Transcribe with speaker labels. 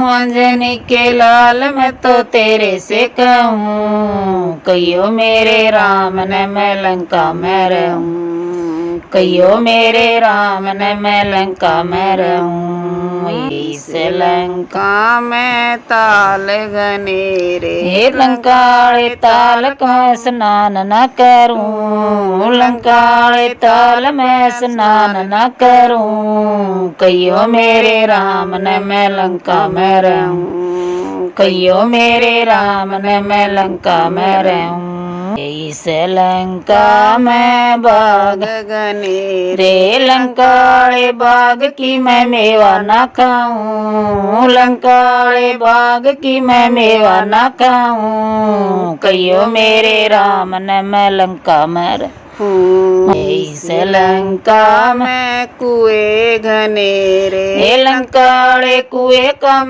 Speaker 1: अंजनी के लाल मैं तो तेरे से कहूँ, कहियो मेरे राम ने मैं लंका में रहूँ, कहियो मेरे राम ने मैं लंका में रहूँ। इस लंका में ताल घनेरे, हे लंकाड़े ताल में स्नान न करूं, लंकाड़े ताल में स्नान न करूं, कहियो मेरे राम ने मैं लंका में रहूं, कहियो मेरे राम ने मैं लंका में रहूं। इस लंका में बाग घनेरे, लंकाड़े बाग की मैं मेवा न खाऊं, लंकाड़े बाग की मैं मेवा न खाऊं, कहियो मेरे राम ने मैं लंका में रहूं। इस लंका में कुएं घनेरे, लंकाड़े कुएं का